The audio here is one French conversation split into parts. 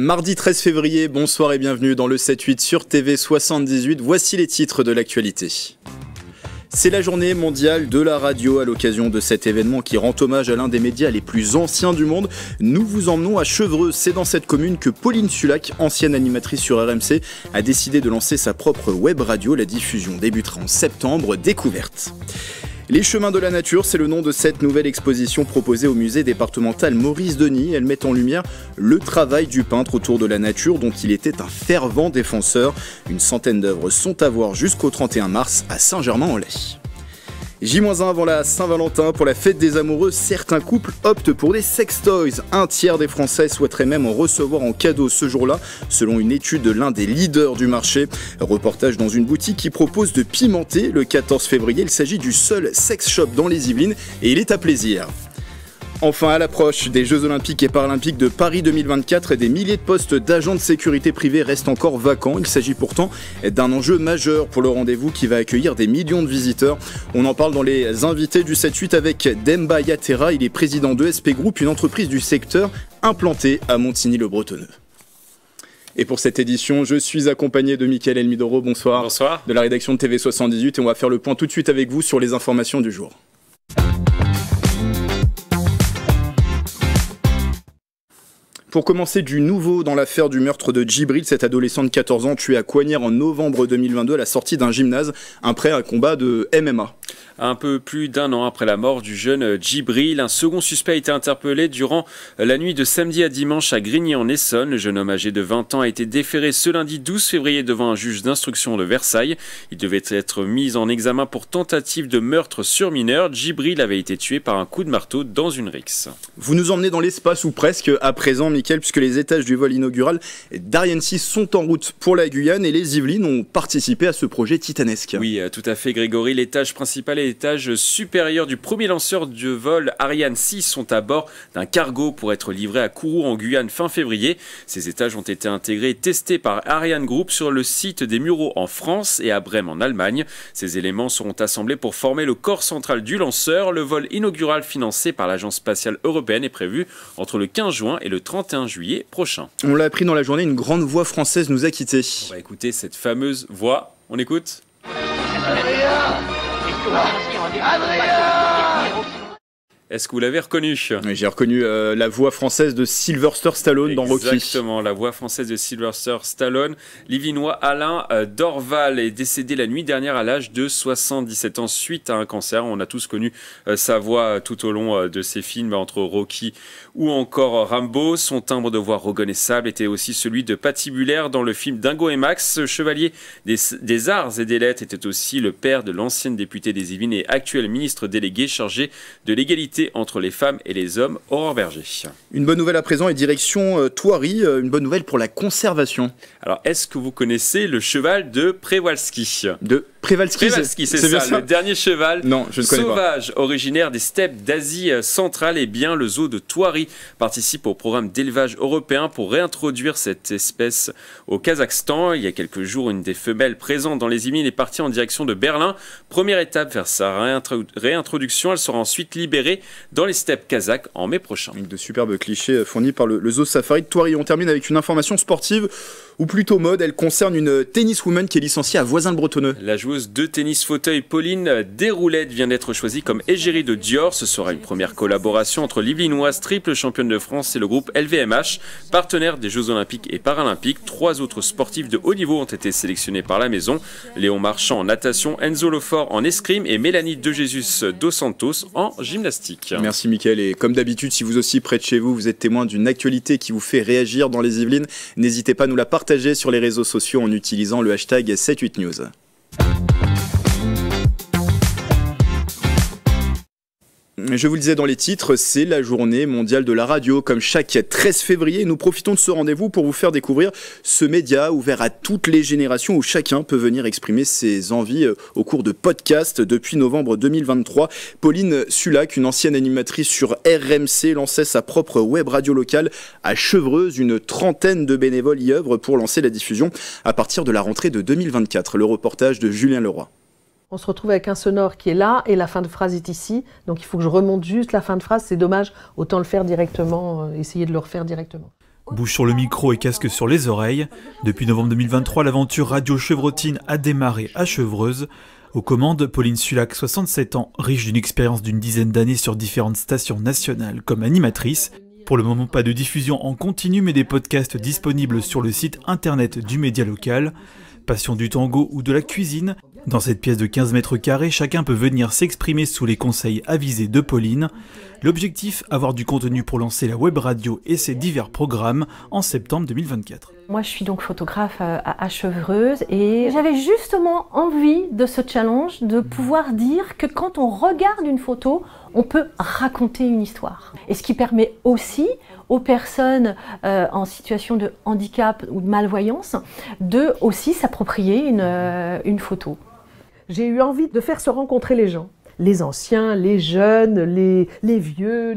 Mardi 13 février, bonsoir et bienvenue dans le 7-8 sur TV78. Voici les titres de l'actualité. C'est la journée mondiale de la radio à l'occasion de cet événement qui rend hommage à l'un des médias les plus anciens du monde. Nous vous emmenons à Chevreuse. C'est dans cette commune que Pauline Sulac, ancienne animatrice sur RMC, a décidé de lancer sa propre web radio. La diffusion débutera en septembre. Découverte. Les chemins de la nature, c'est le nom de cette nouvelle exposition proposée au musée départemental Maurice Denis. Elle met en lumière le travail du peintre autour de la nature dont il était un fervent défenseur. Une centaine d'œuvres sont à voir jusqu'au 31 mars à Saint-Germain-en-Laye. J-1 avant la Saint-Valentin, pour la fête des amoureux, certains couples optent pour des sextoys. Un tiers des Français souhaiteraient même en recevoir en cadeau ce jour-là, selon une étude de l'un des leaders du marché. Reportage dans une boutique qui propose de pimenter le 14 février. Il s'agit du seul sex shop dans les Yvelines et il est à plaisir. Enfin, à l'approche des Jeux Olympiques et Paralympiques de Paris 2024, des milliers de postes d'agents de sécurité privés restent encore vacants. Il s'agit pourtant d'un enjeu majeur pour le rendez-vous qui va accueillir des millions de visiteurs. On en parle dans les invités du 7-8 avec Demba Yatera. Il est président d'ESP Group, une entreprise du secteur implantée à Montigny-le-Bretonneux. Et pour cette édition, je suis accompagné de Mickaël Elmidoro. Bonsoir. Bonsoir. De la rédaction de TV78 et on va faire le point tout de suite avec vous sur les informations du jour. Pour commencer, du nouveau dans l'affaire du meurtre de Djibril, cet adolescent de 14 ans tué à Coignères en novembre 2022 à la sortie d'un gymnase après un combat de MMA. Un peu plus d'un an après la mort du jeune Djibril, un second suspect a été interpellé durant la nuit de samedi à dimanche à Grigny-en-Essonne. Le jeune homme âgé de 20 ans a été déféré ce lundi 12 février devant un juge d'instruction de Versailles. Il devait être mis en examen pour tentative de meurtre sur mineur. Djibril avait été tué par un coup de marteau dans une rixe. Vous nous emmenez dans l'espace ou presque à présent, Mickaël, puisque les étages du vol inaugural d'Ariane 6 sont en route pour la Guyane et les Yvelines ont participé à ce projet titanesque. Oui, tout à fait Grégory. L'étage principal et l'étage supérieur du premier lanceur de vol Ariane 6 sont à bord d'un cargo pour être livré à Kourou en Guyane fin février. Ces étages ont été intégrés et testés par Ariane Group sur le site des Mureaux en France et à Brême en Allemagne. Ces éléments seront assemblés pour former le corps central du lanceur. Le vol inaugural financé par l'Agence spatiale européenne est prévu entre le 15 juin et le 31 juillet prochain. On l'a appris dans la journée, une grande voix française nous a quittés. On va écouter cette fameuse voix. On écoute. Est-ce que vous l'avez reconnu? Oui, j'ai reconnu la voix française de Sylvester Stallone dans Rocky. Exactement, la voix française de Sylvester Stallone. L'Yvinois Alain Dorval est décédé la nuit dernière à l'âge de 77 ans suite à un cancer. On a tous connu sa voix tout au long de ses films entre Rocky ou encore Rambo. Son timbre de voix reconnaissable était aussi celui de Patibulaire dans le film Dingo et Max. Ce chevalier des arts et des lettres était aussi le père de l'ancienne députée des Yvelines et actuel ministre délégué chargé de l'égalité entre les femmes et les hommes, Aurore Berger. Une bonne nouvelle à présent et direction Thoiry, une bonne nouvelle pour la conservation. Alors, est-ce que vous connaissez le cheval de Przewalski? De Przewalski, c'est ça, le dernier cheval non, je ne connais sauvage, pas. Originaire des steppes d'Asie centrale. Et bien, le zoo de Thoiry participe au programme d'élevage européen pour réintroduire cette espèce au Kazakhstan. Il y a quelques jours, une des femelles présentes dans les Yvelines est partie en direction de Berlin. Première étape vers sa réintroduction, elle sera ensuite libérée dans les steppes kazakhs en mai prochain. De superbes clichés fournis par le zoo safari de Thoiry. On termine avec une information sportive, ou plutôt mode. Elle concerne une tenniswoman qui est licenciée à Voisins-le-Bretonneux. La joueuse de tennis fauteuil Pauline Desroulettes vient d'être choisie comme égérie de Dior. Ce sera une première collaboration entre l'Yvelinoise, triple championne de France, et le groupe LVMH, partenaire des Jeux Olympiques et Paralympiques. 3 autres sportifs de haut niveau ont été sélectionnés par la maison. Léon Marchand en natation, Enzo Lefort en escrime et Mélanie De Jesus dos Santos en gymnastique. Merci Mickaël, et comme d'habitude, si vous aussi près de chez vous, vous êtes témoin d'une actualité qui vous fait réagir dans les Yvelines, n'hésitez pas à nous la partager sur les réseaux sociaux en utilisant le hashtag 78news. Je vous le disais dans les titres, c'est la journée mondiale de la radio. Comme chaque 13 février, nous profitons de ce rendez-vous pour vous faire découvrir ce média ouvert à toutes les générations où chacun peut venir exprimer ses envies au cours de podcasts. Depuis novembre 2023, Pauline Sulac, une ancienne animatrice sur RMC, lançait sa propre web radio locale à Chevreuse. Une trentaine de bénévoles y œuvrent pour lancer la diffusion à partir de la rentrée de 2024. Le reportage de Julien Leroy. On se retrouve avec un sonore qui est là et la fin de phrase est ici. Donc il faut que je remonte juste la fin de phrase. C'est dommage, autant le faire directement, essayer de le refaire directement. Bouche sur le micro et casque sur les oreilles. Depuis novembre 2023, l'aventure Radio Chevrotine a démarré à Chevreuse. Aux commandes, Pauline Sulac, 67 ans, riche d'une expérience d'une dizaine d'années sur différentes stations nationales comme animatrice. Pour le moment, pas de diffusion en continu, mais des podcasts disponibles sur le site internet du média local. Passion du tango ou de la cuisine. Dans cette pièce de 15 mètres carrés, chacun peut venir s'exprimer sous les conseils avisés de Pauline. L'objectif, avoir du contenu pour lancer la web radio et ses divers programmes en septembre 2024. Moi, je suis donc photographe à Chevreuse et j'avais justement envie de ce challenge de pouvoir dire que quand on regarde une photo, on peut raconter une histoire. Et ce qui permet aussi aux personnes en situation de handicap ou de malvoyance de aussi s'approprier une photo. J'ai eu envie de faire se rencontrer les gens, les anciens, les jeunes, les vieux,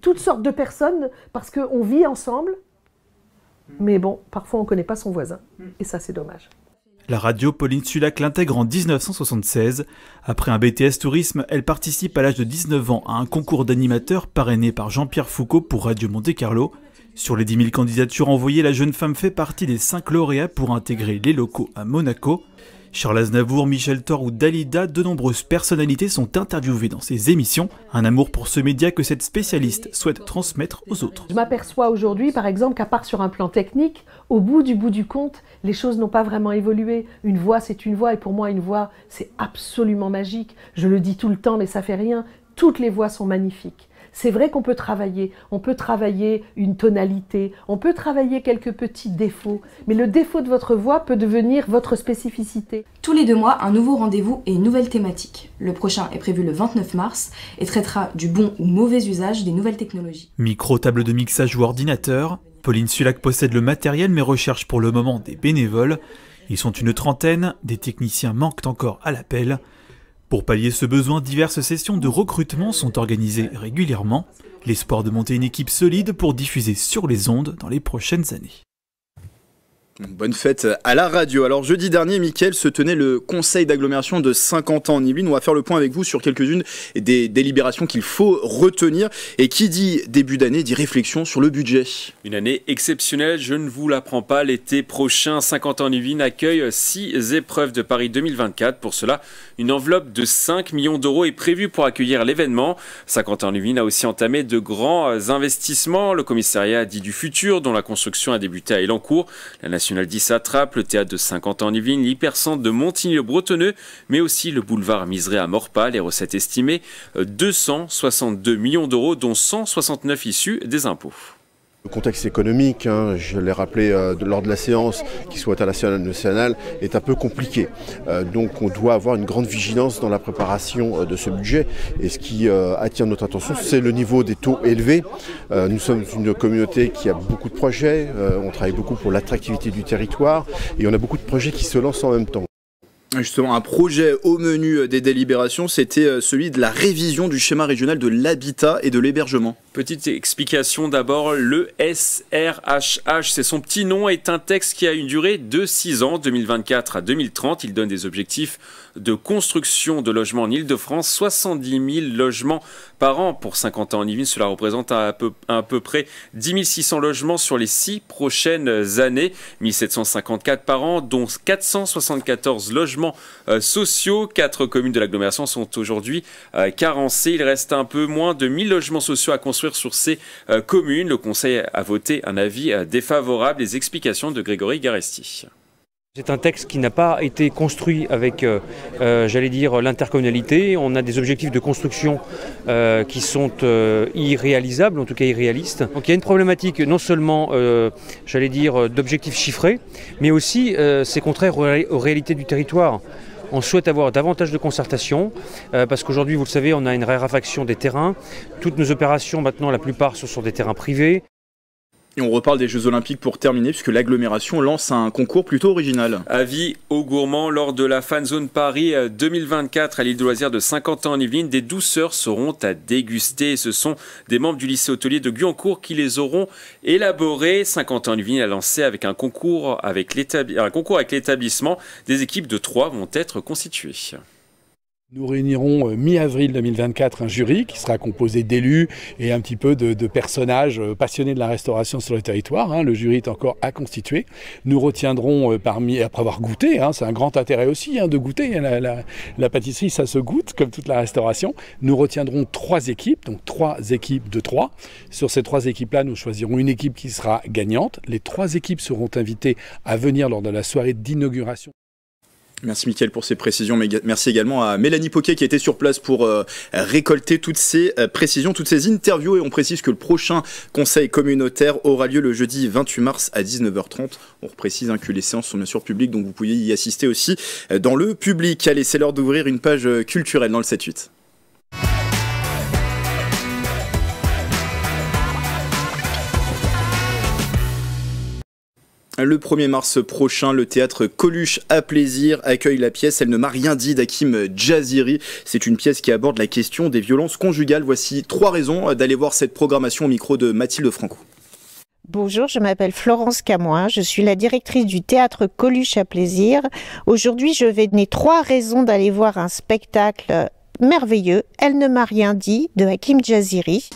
toutes sortes de personnes, parce qu'on vit ensemble. Mais bon, parfois on ne connaît pas son voisin, et ça c'est dommage. La radio, Pauline Sulac l'intègre en 1976. Après un BTS tourisme, elle participe à l'âge de 19 ans à un concours d'animateurs parrainé par Jean-Pierre Foucault pour Radio Monte-Carlo. Sur les 10 000 candidatures envoyées, la jeune femme fait partie des 5 lauréats pour intégrer les locaux à Monaco. Charles Aznavour, Michel Thor ou Dalida, de nombreuses personnalités sont interviewées dans ces émissions. Un amour pour ce média que cette spécialiste souhaite transmettre aux autres. Je m'aperçois aujourd'hui, par exemple, qu'à part sur un plan technique, au bout du compte, les choses n'ont pas vraiment évolué. Une voix, c'est une voix, et pour moi, une voix, c'est absolument magique. Je le dis tout le temps, mais ça fait rien. Toutes les voix sont magnifiques. C'est vrai qu'on peut travailler une tonalité, on peut travailler quelques petits défauts, mais le défaut de votre voix peut devenir votre spécificité. Tous les 2 mois, un nouveau rendez-vous et une nouvelle thématique. Le prochain est prévu le 29 mars et traitera du bon ou mauvais usage des nouvelles technologies. Micro, table de mixage ou ordinateur, Pauline Sulac possède le matériel mais recherche pour le moment des bénévoles. Ils sont une trentaine, des techniciens manquent encore à l'appel. Pour pallier ce besoin, diverses sessions de recrutement sont organisées régulièrement. L'espoir de monter une équipe solide pour diffuser sur les ondes dans les prochaines années. Bonne fête à la radio. Alors jeudi dernier, Mickaël, se tenait le conseil d'agglomération de Saint-Quentin-en-Yvelines. On va faire le point avec vous sur quelques-unes des délibérations qu'il faut retenir. Et qui dit début d'année dit réflexion sur le budget. Une année exceptionnelle, je ne vous l'apprends pas. L'été prochain, Saint-Quentin-en-Yvelines accueille 6 épreuves de Paris 2024. Pour cela, une enveloppe de 5 millions d'euros est prévue pour accueillir l'événement. Saint-Quentin-en-Yvelines a aussi entamé de grands investissements. Le commissariat dit du futur, dont la construction a débuté à Elancourt. La National 10 Attrape, le théâtre de Saint-Quentin-en-Yvelines, l'hypercentre de Montigny-le-Bretonneux, mais aussi le boulevard Miserey à Maurepas. Les recettes estimées 262 millions d'euros, dont 169 issus des impôts. Le contexte économique, je l'ai rappelé lors de la séance, qu'il soit international ou national, est un peu compliqué. Donc on doit avoir une grande vigilance dans la préparation de ce budget. Et ce qui attire notre attention, c'est le niveau des taux élevés. Nous sommes une communauté qui a beaucoup de projets, on travaille beaucoup pour l'attractivité du territoire et on a beaucoup de projets qui se lancent en même temps. Justement, un projet au menu des délibérations, c'était celui de la révision du schéma régional de l'habitat et de l'hébergement. Petite explication d'abord, le SRHH, c'est son petit nom, est un texte qui a une durée de 6 ans, 2024 à 2030. Il donne des objectifs de construction de logements en Ile-de-France, 70 000 logements par an pour Saint-Quentin-en-Yvelines. Cela représente à peu près 10 600 logements sur les 6 prochaines années, 1754 par an, dont 474 logements sociaux. 4 communes de l'agglomération sont aujourd'hui carencées. Il reste un peu moins de 1000 logements sociaux à construire sur ces communes. Le Conseil a voté un avis défavorable. Les explications de Grégory Garesti. C'est un texte qui n'a pas été construit avec, j'allais dire, l'intercommunalité. On a des objectifs de construction qui sont irréalisables, en tout cas irréalistes. Donc il y a une problématique non seulement, j'allais dire, d'objectifs chiffrés, mais aussi c'est contraire aux réalités du territoire. On souhaite avoir davantage de concertation parce qu'aujourd'hui, vous le savez, on a une raréfaction des terrains. Toutes nos opérations, maintenant, la plupart sont sur des terrains privés. Et on reparle des Jeux Olympiques pour terminer, puisque l'agglomération lance un concours plutôt original. Avis aux gourmands, lors de la Fan Zone Paris 2024 à l'île de loisirs de Saint-Quentin-en-Yvelines, des douceurs seront à déguster. Ce sont des membres du lycée hôtelier de Guyancourt qui les auront élaborés. Saint-Quentin-en-Yvelines a lancé avec un concours avec l'établissement. Des équipes de 3 vont être constituées. Nous réunirons mi-avril 2024 un jury qui sera composé d'élus et un petit peu de personnages passionnés de la restauration sur le territoire. Le jury est encore à constituer. Nous retiendrons après avoir goûté, c'est un grand intérêt aussi de goûter. La pâtisserie, ça se goûte comme toute la restauration. Nous retiendrons 3 équipes, donc 3 équipes de 3. Sur ces 3 équipes-là, nous choisirons une équipe qui sera gagnante. Les 3 équipes seront invitées à venir lors de la soirée d'inauguration. Merci Mickaël pour ces précisions, mais merci également à Mélanie Poquet qui était sur place pour récolter toutes ces précisions, toutes ces interviews, et on précise que le prochain conseil communautaire aura lieu le jeudi 28 mars à 19h30. On reprécise que les séances sont bien sûr publiques, donc vous pouvez y assister aussi dans le public. Allez, c'est l'heure d'ouvrir une page culturelle dans le 7-8. Le 1er mars prochain, le théâtre Coluche à Plaisir accueille la pièce « Elle ne m'a rien dit » d'Hakim Djaziri. C'est une pièce qui aborde la question des violences conjugales. Voici 3 raisons d'aller voir cette programmation au micro de Mathilde Franco. Bonjour, je m'appelle Florence Camoin, je suis la directrice du théâtre Coluche à Plaisir. Aujourd'hui, je vais donner 3 raisons d'aller voir un spectacle merveilleux, « Elle ne m'a rien dit » de Hakim Djaziri.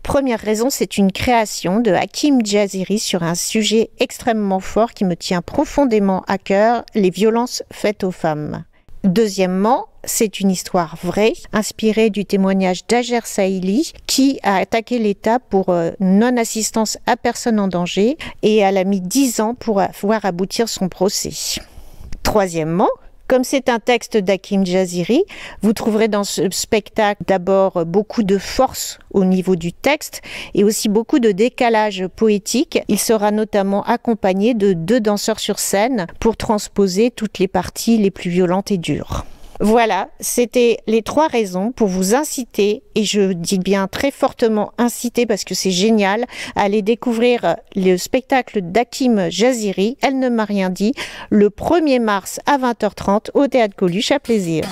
Première raison, c'est une création de Hakim Djaziri sur un sujet extrêmement fort qui me tient profondément à cœur, les violences faites aux femmes. Deuxièmement, c'est une histoire vraie, inspirée du témoignage d'Ager Saïli, qui a attaqué l'État pour non-assistance à personne en danger, et elle a mis 10 ans pour voir aboutir son procès. Troisièmement, comme c'est un texte d'Hakim Djaziri, vous trouverez dans ce spectacle d'abord beaucoup de force au niveau du texte et aussi beaucoup de décalage poétique. Il sera notamment accompagné de 2 danseurs sur scène pour transposer toutes les parties les plus violentes et dures. Voilà, c'était les 3 raisons pour vous inciter, et je dis bien très fortement inciter parce que c'est génial, à aller découvrir le spectacle d'Hakim Djaziri, Elle ne m'a rien dit, le 1er mars à 20h30 au Théâtre Coluche à Plaisir.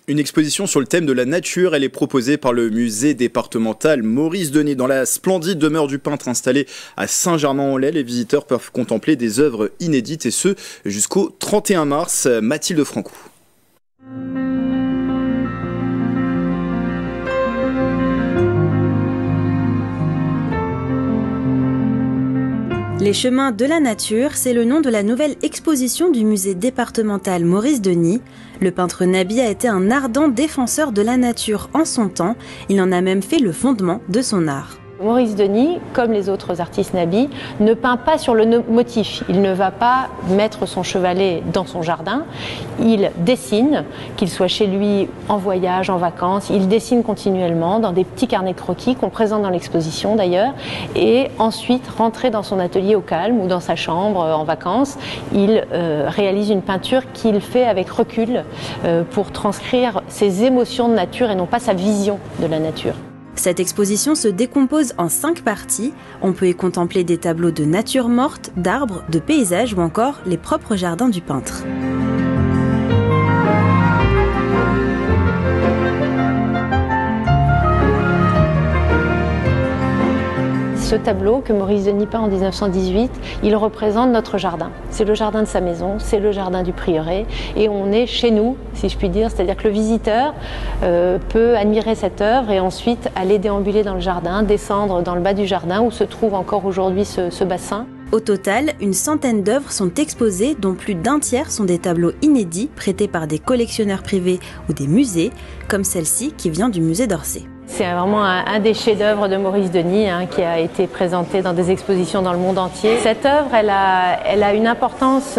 Une exposition sur le thème de la nature, elle est proposée par le musée départemental Maurice Denis. Dans la splendide demeure du peintre installée à Saint-Germain-en-Laye, les visiteurs peuvent contempler des œuvres inédites, et ce jusqu'au 31 mars. Mathilde Franco. Les chemins de la nature, c'est le nom de la nouvelle exposition du musée départemental Maurice Denis. Le peintre Nabi a été un ardent défenseur de la nature en son temps. Il en a même fait le fondement de son art. Maurice Denis, comme les autres artistes Nabi, ne peint pas sur le motif. Il ne va pas mettre son chevalet dans son jardin. Il dessine, qu'il soit chez lui, en voyage, en vacances. Il dessine continuellement dans des petits carnets de croquis qu'on présente dans l'exposition d'ailleurs. Et ensuite, rentré dans son atelier au calme ou dans sa chambre en vacances, il réalise une peinture qu'il fait avec recul pour transcrire ses émotions de nature et non pas sa vision de la nature. Cette exposition se décompose en 5 parties. On peut y contempler des tableaux de nature morte, d'arbres, de paysages ou encore les propres jardins du peintre. Ce tableau que Maurice Denis peint en 1918, il représente notre jardin. C'est le jardin de sa maison, c'est le jardin du prieuré, et on est chez nous, si je puis dire, c'est-à-dire que le visiteur peut admirer cette œuvre et ensuite aller déambuler dans le jardin, descendre dans le bas du jardin où se trouve encore aujourd'hui ce bassin. Au total, une centaine d'œuvres sont exposées, dont plus d'un tiers sont des tableaux inédits prêtés par des collectionneurs privés ou des musées, comme celle-ci qui vient du musée d'Orsay. C'est vraiment un des chefs-d'œuvre de Maurice Denis qui a été présenté dans des expositions dans le monde entier. Cette œuvre, elle a une importance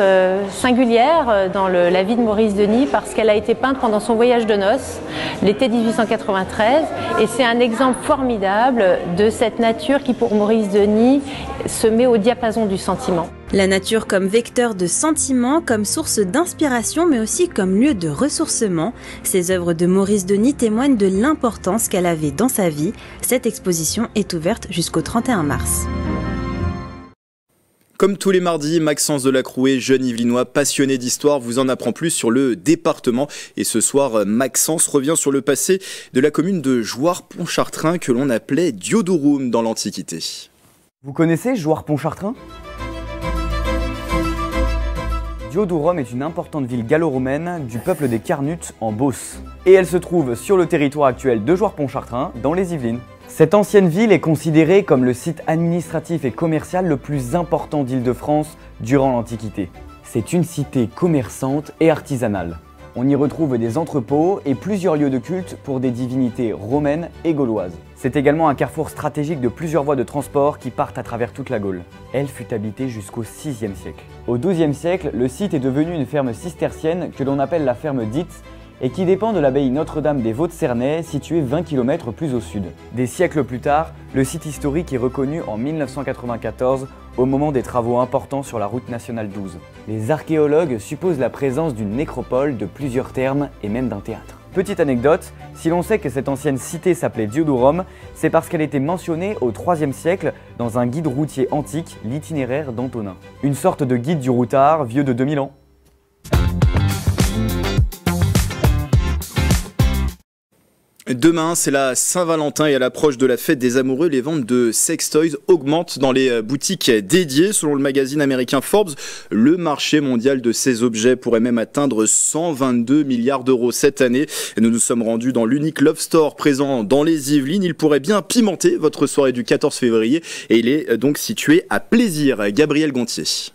singulière dans la vie de Maurice Denis parce qu'elle a été peinte pendant son voyage de noces, l'été 1893, et c'est un exemple formidable de cette nature qui, pour Maurice Denis, se met au diapason du sentiment. La nature comme vecteur de sentiments, comme source d'inspiration, mais aussi comme lieu de ressourcement. Ces œuvres de Maurice Denis témoignent de l'importance qu'elle avait dans sa vie. Cette exposition est ouverte jusqu'au 31 mars. Comme tous les mardis, Maxence Delacroué, jeune Yvelinois passionné d'histoire, vous en apprend plus sur le département. Et ce soir, Maxence revient sur le passé de la commune de Jouarre-Pontchartrain que l'on appelait Diodorum dans l'Antiquité. Vous connaissez Jouarre-Pontchartrain ? Diodorum est une importante ville gallo-romaine du peuple des Carnutes en Beauce. Et elle se trouve sur le territoire actuel de Jouarre-Pontchartrain, dans les Yvelines. Cette ancienne ville est considérée comme le site administratif et commercial le plus important d'Île-de-France durant l'Antiquité. C'est une cité commerçante et artisanale. On y retrouve des entrepôts et plusieurs lieux de culte pour des divinités romaines et gauloises. C'est également un carrefour stratégique de plusieurs voies de transport qui partent à travers toute la Gaule. Elle fut habitée jusqu'au VIe siècle. Au XIIe siècle, le site est devenu une ferme cistercienne que l'on appelle la ferme d'Itz et qui dépend de l'abbaye Notre-Dame des Vaux-de-Cernay, située 20 km plus au sud. Des siècles plus tard, le site historique est reconnu en 1994 au moment des travaux importants sur la route nationale 12. Les archéologues supposent la présence d'une nécropole, de plusieurs thermes et même d'un théâtre. Petite anecdote, si l'on sait que cette ancienne cité s'appelait Diodorum, c'est parce qu'elle était mentionnée au IIIe siècle dans un guide routier antique, l'itinéraire d'Antonin. Une sorte de guide du routard vieux de 2000 ans. Demain, c'est la Saint-Valentin et à l'approche de la fête des amoureux, les ventes de sex-toys augmentent dans les boutiques dédiées. Selon le magazine américain Forbes, le marché mondial de ces objets pourrait même atteindre 122 milliards d'euros cette année. Nous nous sommes rendus dans l'unique Love Store présent dans les Yvelines. Il pourrait bien pimenter votre soirée du 14 février et il est donc situé à Plaisir. Gabriel Gontier.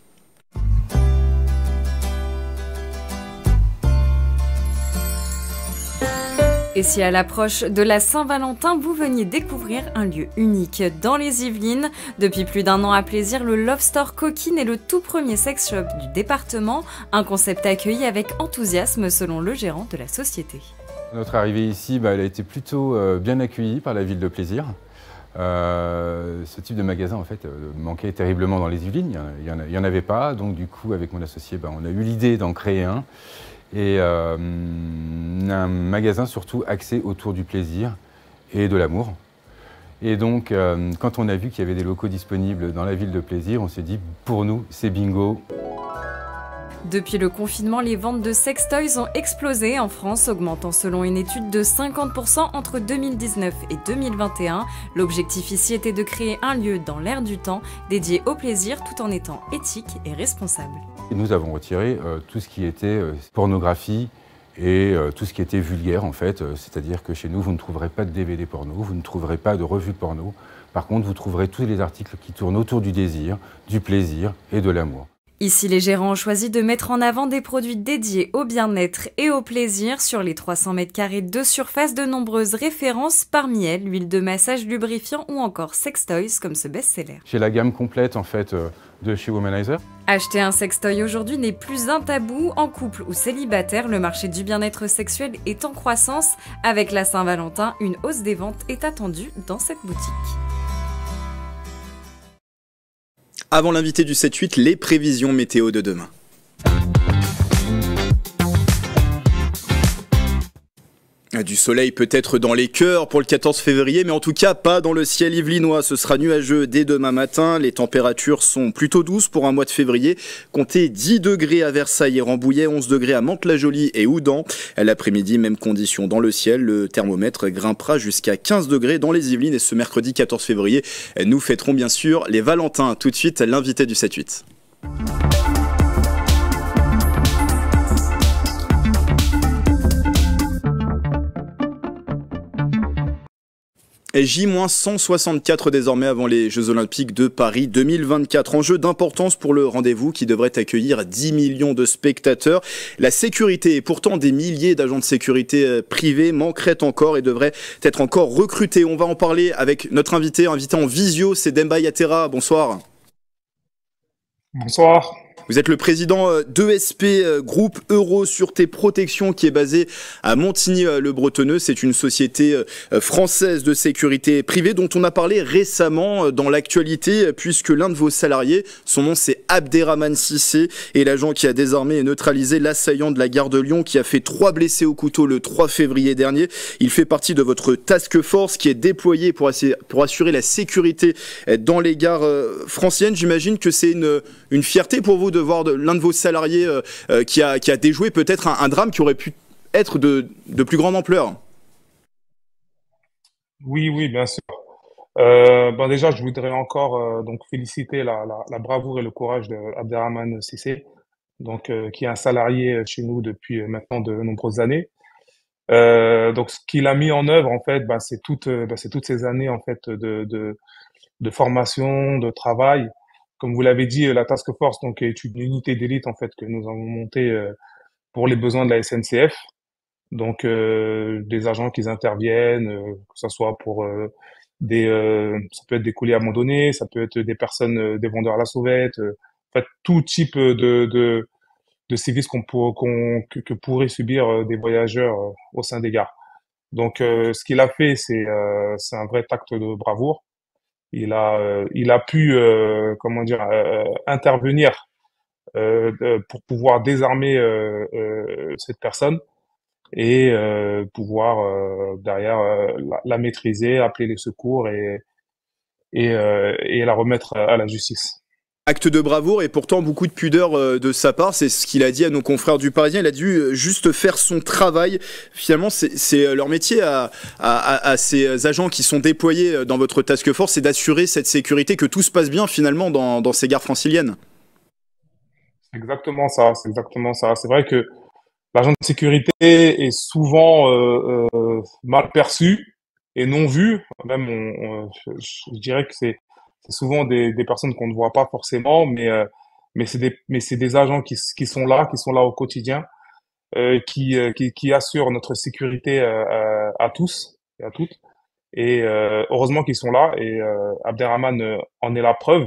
Et si à l'approche de la Saint-Valentin, vous veniez découvrir un lieu unique dans les Yvelines, depuis plus d'un an à Plaisir, le Love Store Coquine est le tout premier sex shop du département, un concept accueilli avec enthousiasme selon le gérant de la société. Notre arrivée ici, elle a été plutôt bien accueillie par la ville de Plaisir. Ce type de magasin en fait manquait terriblement dans les Yvelines, il y en avait pas, donc du coup avec mon associé, on a eu l'idée d'en créer un. Et un magasin surtout axé autour du plaisir et de l'amour. Et donc, quand on a vu qu'il y avait des locaux disponibles dans la ville de Plaisir, on s'est dit, pour nous, c'est bingo. Depuis le confinement, les ventes de sextoys ont explosé en France, augmentant selon une étude de 50% entre 2019 et 2021. L'objectif ici était de créer un lieu dans l'air du temps, dédié au plaisir tout en étant éthique et responsable. Et nous avons retiré tout ce qui était pornographie et tout ce qui était vulgaire en fait. C'est-à-dire que chez nous, vous ne trouverez pas de DVD porno, vous ne trouverez pas de revues porno. Par contre, vous trouverez tous les articles qui tournent autour du désir, du plaisir et de l'amour. Ici, les gérants ont choisi de mettre en avant des produits dédiés au bien-être et au plaisir. Sur les 300 mètres carrés de surface, de nombreuses références, parmi elles l'huile de massage lubrifiant ou encore sextoys comme ce best-seller. J'ai la gamme complète en fait de chez Womanizer. Acheter un sextoy aujourd'hui n'est plus un tabou. En couple ou célibataire, le marché du bien-être sexuel est en croissance. Avec la Saint-Valentin, une hausse des ventes est attendue dans cette boutique. Avant l'invité du 7-8, les prévisions météo de demain. Du soleil peut-être dans les cœurs pour le 14 février, mais en tout cas pas dans le ciel yvelinois. Ce sera nuageux dès demain matin. Les températures sont plutôt douces pour un mois de février. Comptez 10 degrés à Versailles et Rambouillet, 11 degrés à Mantes-la-Jolie et Houdan. L'après-midi, même condition dans le ciel. Le thermomètre grimpera jusqu'à 15 degrés dans les Yvelines. Et ce mercredi 14 février, nous fêterons bien sûr les Valentins. Tout de suite, l'invité du 7-8. J-164 désormais avant les Jeux Olympiques de Paris 2024. Enjeu d'importance pour le rendez-vous qui devrait accueillir 10 millions de spectateurs. La sécurité et pourtant des milliers d'agents de sécurité privés manqueraient encore et devraient être encore recrutés. On va en parler avec notre invité en visio, c'est Demba Yatera. Bonsoir. Bonsoir. Vous êtes le président d'ESP Groupe Euro Sûreté Protection qui est basé à Montigny-le-Bretonneux. C'est une société française de sécurité privée dont on a parlé récemment dans l'actualité puisque l'un de vos salariés, son nom c'est Abderrahmane Cissé, est l'agent qui a désarmé et neutralisé l'assaillant de la gare de Lyon qui a fait 3 blessés au couteau le 3 février dernier. Il fait partie de votre task force qui est déployée pour assurer la sécurité dans les gares franciliennes. J'imagine que c'est une fierté pour vous de voir l'un de vos salariés qui a déjoué peut-être un drame qui aurait pu être de plus grande ampleur. Oui, bien sûr. Déjà, je voudrais encore donc féliciter la bravoure et le courage d'Abderrahmane Cissé, qui est un salarié chez nous depuis maintenant de nombreuses années. Donc, ce qu'il a mis en œuvre, en fait, c'est toutes ces années en fait de formation, de travail. Comme vous l'avez dit, la Task Force est une unité d'élite en fait que nous avons montée pour les besoins de la SNCF. Donc des agents qui interviennent, que ce soit pour ça peut être des colis abandonnés, ça peut être des personnes, des vendeurs à la sauvette, en fait tout type de services que pourraient subir des voyageurs au sein des gares. Donc ce qu'il a fait, c'est un vrai acte de bravoure. Il a pu intervenir pour pouvoir désarmer cette personne et pouvoir derrière la maîtriser, appeler les secours et la remettre à la justice. Acte de bravoure et pourtant beaucoup de pudeur de sa part, c'est ce qu'il a dit à nos confrères du Parisien. Il a dû juste faire son travail. Finalement, c'est leur métier à ces agents qui sont déployés dans votre task force, c'est d'assurer cette sécurité, que tout se passe bien finalement dans ces gares franciliennes. C'est exactement ça. C'est vrai que l'agent de sécurité est souvent mal perçu et non vu. Même, je dirais que c'est souvent des personnes qu'on ne voit pas forcément, mais c'est des agents qui sont là au quotidien, qui assurent notre sécurité à tous et à toutes. Et heureusement qu'ils sont là. Et Abderrahmane en est la preuve.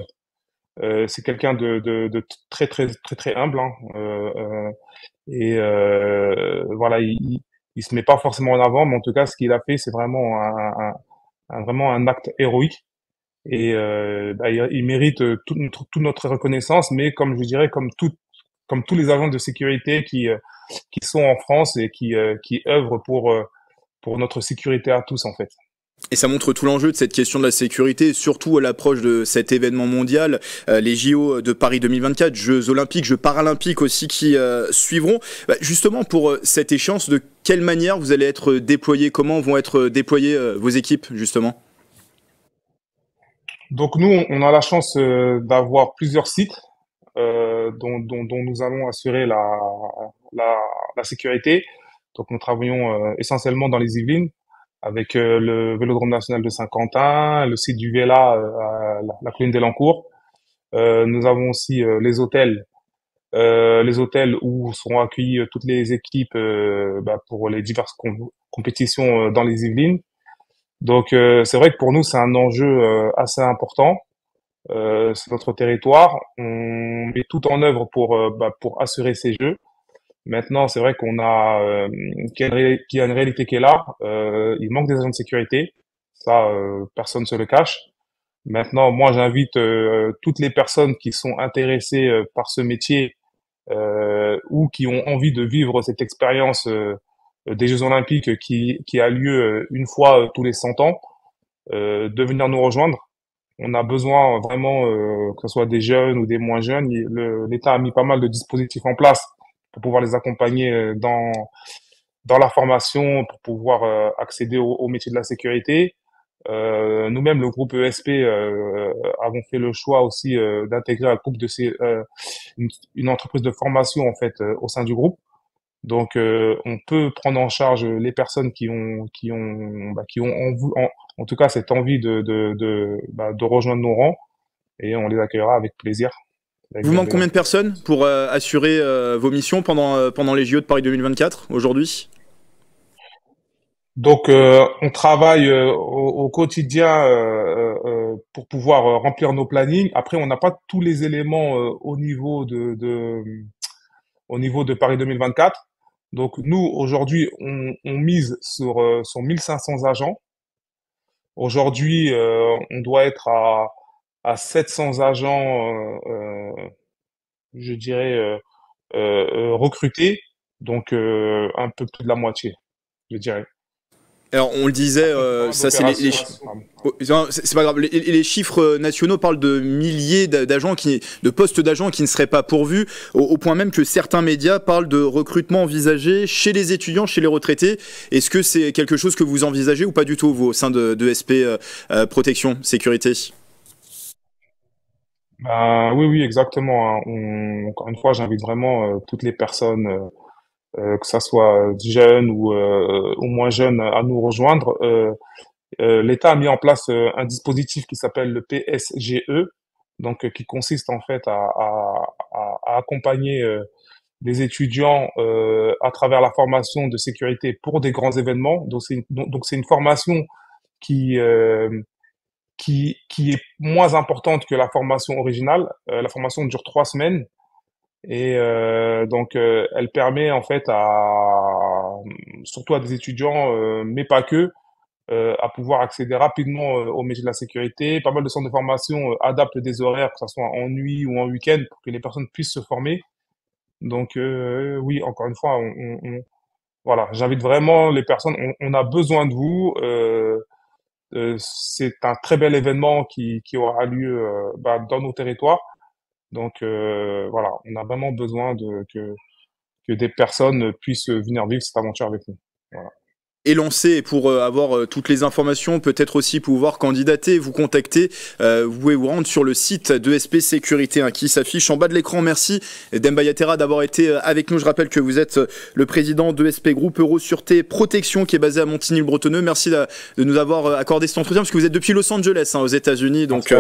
C'est quelqu'un de très très très très humble, hein. Voilà, il se met pas forcément en avant, mais en tout cas, ce qu'il a fait, c'est vraiment vraiment un acte héroïque. Et il mérite toute notre reconnaissance, mais comme je dirais, comme tous les agents de sécurité qui sont en France et qui œuvrent pour notre sécurité à tous, en fait. Et ça montre tout l'enjeu de cette question de la sécurité, surtout à l'approche de cet événement mondial, les JO de Paris 2024, Jeux olympiques, Jeux paralympiques aussi qui suivront. Justement, pour cette échéance, de quelle manière vous allez être déployés? Comment vont être déployées vos équipes, justement? Donc nous, on a la chance d'avoir plusieurs sites dont nous allons assurer la sécurité. Donc nous travaillons essentiellement dans les Yvelines, avec le Vélodrome national de Saint-Quentin, le site du Véla à la colline d'Elancourt. Nous avons aussi les hôtels où seront accueillies toutes les équipes pour les diverses compétitions dans les Yvelines. Donc c'est vrai que pour nous c'est un enjeu assez important. C'est notre territoire. On met tout en œuvre pour assurer ces jeux. Maintenant, c'est vrai qu'il y a une réalité qui est là. Il manque des agents de sécurité. Ça, personne ne se le cache. Maintenant, moi, j'invite toutes les personnes qui sont intéressées par ce métier ou qui ont envie de vivre cette expérience des Jeux Olympiques qui a lieu une fois tous les 100 ans, de venir nous rejoindre. On a besoin vraiment, que ce soit des jeunes ou des moins jeunes. L'État a mis pas mal de dispositifs en place pour pouvoir les accompagner dans la formation, pour pouvoir accéder au métier de la sécurité. Nous-mêmes, le groupe ESP, avons fait le choix aussi d'intégrer un groupe une entreprise de formation en fait au sein du groupe. Donc, on peut prendre en charge les personnes qui ont en tout cas cette envie de rejoindre nos rangs, et on les accueillera avec plaisir. Vous manque combien de personnes pour assurer vos missions pendant les JO de Paris 2024 aujourd'hui? Donc, on travaille au quotidien pour pouvoir remplir nos plannings. Après, on n'a pas tous les éléments au niveau de Paris 2024. Donc, nous, aujourd'hui, on mise sur 1500 agents. Aujourd'hui, on doit être à 700 agents, je dirais, recrutés. Donc, un peu plus de la moitié, je dirais. Alors on le disait, ça c'est c'est pas grave. Les chiffres nationaux parlent de milliers d'agents de postes d'agents qui ne seraient pas pourvus, au point même que certains médias parlent de recrutement envisagé chez les étudiants, chez les retraités. Est-ce que c'est quelque chose que vous envisagez ou pas du tout, vous, au sein de SP Protection Sécurité? Oui, exactement. Encore une fois, j'invite vraiment toutes les personnes, que ça soit jeunes ou moins jeunes, à nous rejoindre. L'État a mis en place un dispositif qui s'appelle le PSGE, donc qui consiste en fait à accompagner des étudiants à travers la formation de sécurité pour des grands événements. Donc c'est une formation qui est moins importante que la formation originale. La formation dure 3 semaines. Et donc, elle permet en fait surtout à des étudiants, mais pas que, à pouvoir accéder rapidement au métier de la sécurité. Pas mal de centres de formation adaptent des horaires, que ce soit en nuit ou en week-end, pour que les personnes puissent se former. Donc, oui, encore une fois, voilà, j'invite vraiment les personnes. On a besoin de vous. C'est un très bel événement qui aura lieu dans nos territoires. Donc voilà, on a vraiment besoin que des personnes puissent venir vivre cette aventure avec nous. Voilà. Et lancer pour avoir toutes les informations, peut-être aussi pouvoir candidater, vous contacter, vous pouvez vous rendre sur le site de SP Sécurité qui s'affiche en bas de l'écran. Merci Demba Yatera d'avoir été avec nous. Je rappelle que vous êtes le président de SP Group Euro-Sûreté Protection qui est basé à Montigny-le-Bretonneux. Merci de nous avoir accordé cet entretien parce que vous êtes depuis Los Angeles aux États-Unis, donc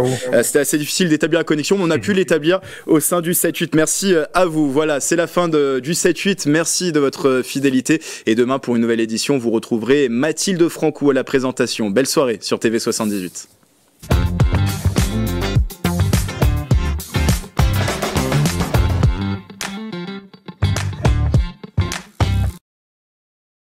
c'était assez difficile d'établir la connexion, mais on a pu l'établir au sein du 7-8. Merci à vous. Voilà, c'est la fin du 7-8. Merci de votre fidélité et demain pour une nouvelle édition, vous retrouverez Mathilde Francou à la présentation. Belle soirée sur TV78.